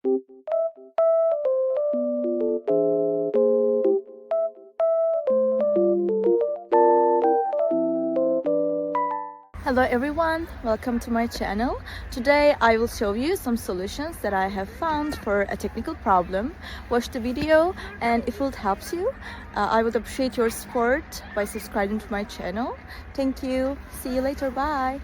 Hello everyone, welcome to my channel. Today I will show you some solutions that I have found for a technical problem. Watch the video, and if it helps you, I would appreciate your support by subscribing to my channel. Thank you. See you later. Bye.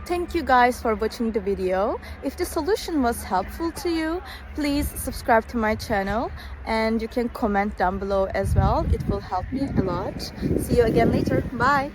Thank you guys for watching the video. If the solution was helpful to you, please subscribe to my channel, and you can comment down below as well. It will help me a lot. See you again later. Bye.